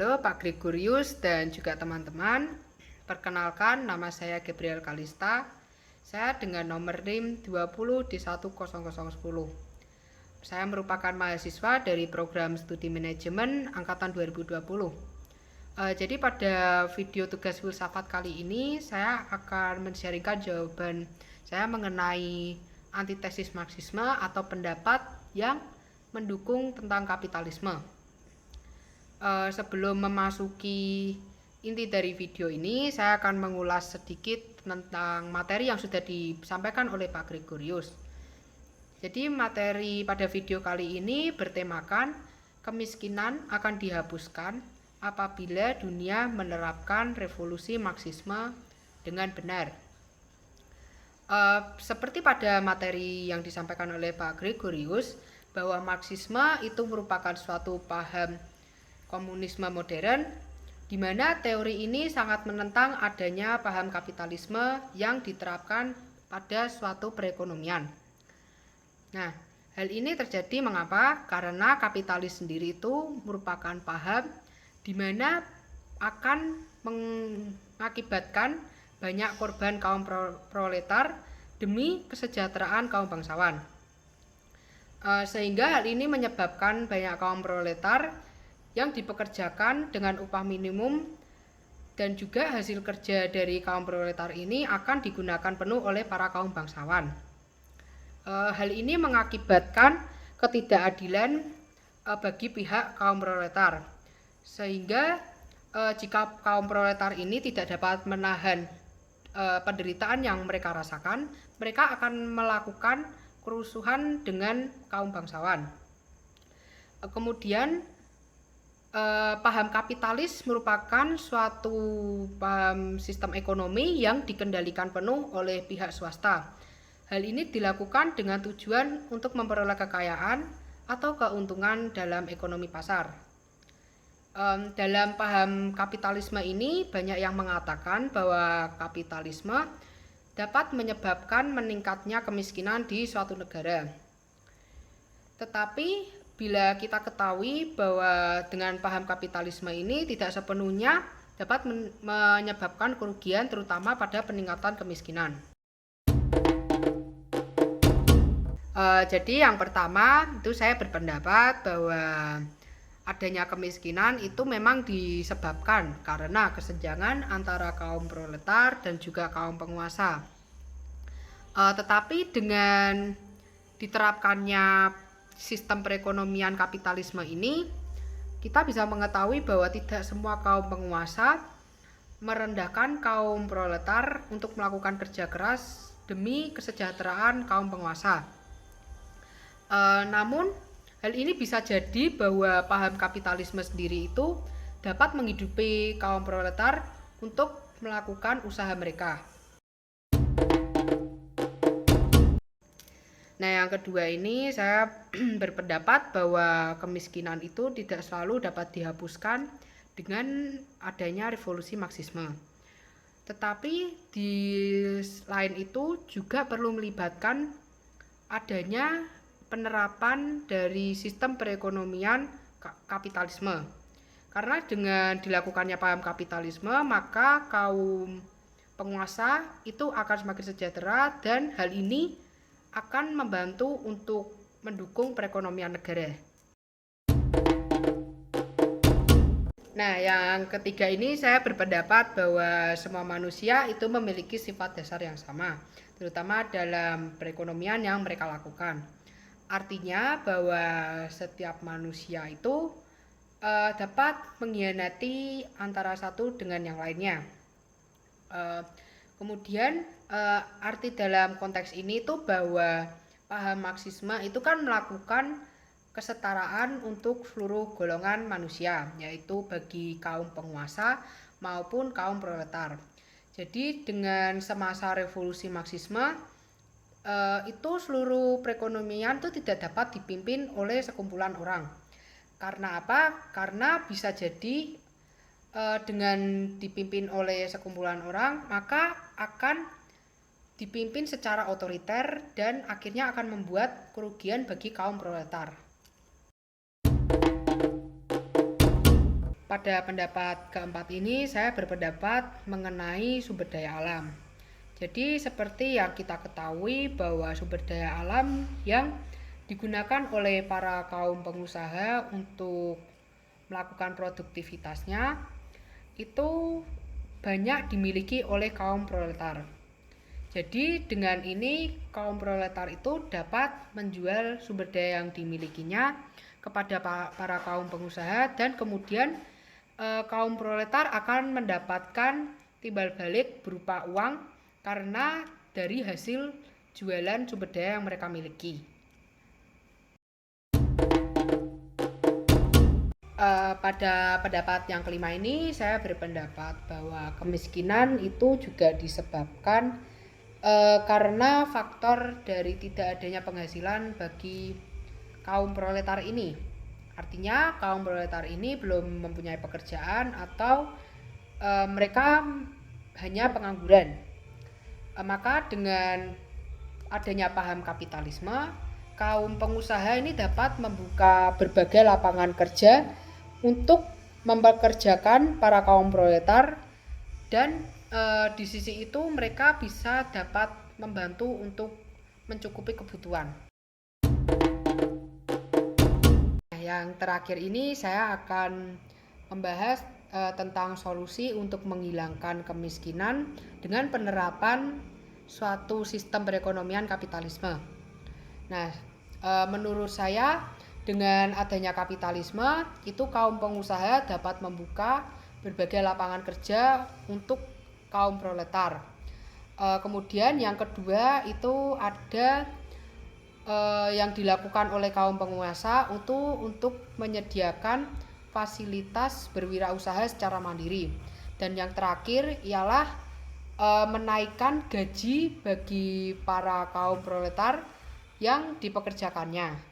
Halo Pak Gregorius dan juga teman-teman. Perkenalkan, nama saya Gabriel Kalista. Saya dengan nomor NIM 20D10010. Saya merupakan mahasiswa dari program studi manajemen angkatan 2020. Jadi pada video tugas filsafat kali ini saya akan men-sharingkan jawaban saya mengenai antitesis Marxisme atau pendapat yang mendukung tentang kapitalisme. Sebelum memasuki inti dari video ini, saya akan mengulas sedikit tentang materi yang sudah disampaikan oleh Pak Gregorius. Jadi materi pada video kali ini bertemakan kemiskinan akan dihapuskan apabila dunia menerapkan revolusi Marxisme dengan benar. Seperti pada materi yang disampaikan oleh Pak Gregorius, bahwa Marxisme itu merupakan suatu paham komunisme modern, di mana teori ini sangat menentang adanya paham kapitalisme yang diterapkan pada suatu perekonomian. Nah, hal ini terjadi mengapa? Karena kapitalis sendiri itu merupakan paham di mana akan mengakibatkan banyak korban kaum proletar demi kesejahteraan kaum bangsawan. Sehingga hal ini menyebabkan banyak kaum proletar yang dipekerjakan dengan upah minimum, dan juga hasil kerja dari kaum proletar ini akan digunakan penuh oleh para kaum bangsawan. Hal ini mengakibatkan ketidakadilan bagi pihak kaum proletar, sehingga jika kaum proletar ini tidak dapat menahan penderitaan yang mereka rasakan, mereka akan melakukan kerusuhan dengan kaum bangsawan. Kemudian paham kapitalis merupakan suatu paham sistem ekonomi yang dikendalikan penuh oleh pihak swasta. Hal ini dilakukan dengan tujuan untuk memperoleh kekayaan atau keuntungan dalam ekonomi pasar. Dalam paham kapitalisme ini banyak yang mengatakan bahwa kapitalisme dapat menyebabkan meningkatnya kemiskinan di suatu negara. Tetapi bila kita ketahui bahwa dengan paham kapitalisme ini tidak sepenuhnya dapat menyebabkan kerugian, terutama pada peningkatan kemiskinan. Jadi yang pertama itu saya berpendapat bahwa adanya kemiskinan itu memang disebabkan karena kesenjangan antara kaum proletar dan juga kaum penguasa. Tetapi dengan diterapkannya sistem perekonomian kapitalisme ini, kita bisa mengetahui bahwa tidak semua kaum penguasa merendahkan kaum proletar untuk melakukan kerja keras demi kesejahteraan kaum penguasa. Namun hal ini bisa jadi bahwa paham kapitalisme sendiri itu dapat menghidupi kaum proletar untuk melakukan usaha mereka. Nah, yang kedua ini saya berpendapat bahwa kemiskinan itu tidak selalu dapat dihapuskan dengan adanya revolusi Marxisme. Tetapi di lain itu juga perlu melibatkan adanya penerapan dari sistem perekonomian kapitalisme. Karena dengan dilakukannya paham kapitalisme, maka kaum penguasa itu akan semakin sejahtera, dan hal ini akan membantu untuk mendukung perekonomian negara. Nah, yang ketiga ini saya berpendapat bahwa semua manusia itu memiliki sifat dasar yang sama, terutama dalam perekonomian yang mereka lakukan. Artinya bahwa setiap manusia itu dapat mengkhianati antara satu dengan yang lainnya. Kemudian arti dalam konteks ini itu bahwa paham Marxisme itu kan melakukan kesetaraan untuk seluruh golongan manusia, yaitu bagi kaum penguasa maupun kaum proletar. Jadi dengan semasa revolusi Marxisme itu seluruh perekonomian itu tidak dapat dipimpin oleh sekumpulan orang. Karena apa? Karena bisa jadi dengan dipimpin oleh sekumpulan orang, maka akan dipimpin secara otoriter dan akhirnya akan membuat kerugian bagi kaum proletar. Pada pendapat keempat ini, saya berpendapat mengenai sumber daya alam. Jadi seperti yang kita ketahui bahwa sumber daya alam yang digunakan oleh para kaum pengusaha untuk melakukan produktivitasnya itu banyak dimiliki oleh kaum proletar. Jadi dengan ini kaum proletar itu dapat menjual sumber daya yang dimilikinya kepada para kaum pengusaha, dan kemudian kaum proletar akan mendapatkan timbal balik berupa uang karena dari hasil jualan sumber daya yang mereka miliki. Pada pendapat yang kelima ini, saya berpendapat bahwa kemiskinan itu juga disebabkan karena faktor dari tidak adanya penghasilan bagi kaum proletar ini. Artinya kaum proletar ini belum mempunyai pekerjaan atau mereka hanya pengangguran. Maka dengan adanya paham kapitalisme, kaum pengusaha ini dapat membuka berbagai lapangan kerja untuk mempekerjakan para kaum proletar, dan di sisi itu mereka bisa dapat membantu untuk mencukupi kebutuhan. Yang terakhir ini saya akan membahas tentang solusi untuk menghilangkan kemiskinan dengan penerapan suatu sistem perekonomian kapitalisme. Nah, menurut saya dengan adanya kapitalisme itu kaum pengusaha dapat membuka berbagai lapangan kerja untuk kaum proletar. Kemudian yang kedua itu ada yang dilakukan oleh kaum penguasa untuk menyediakan fasilitas berwirausaha secara mandiri. Dan yang terakhir ialah menaikkan gaji bagi para kaum proletar yang dipekerjakannya.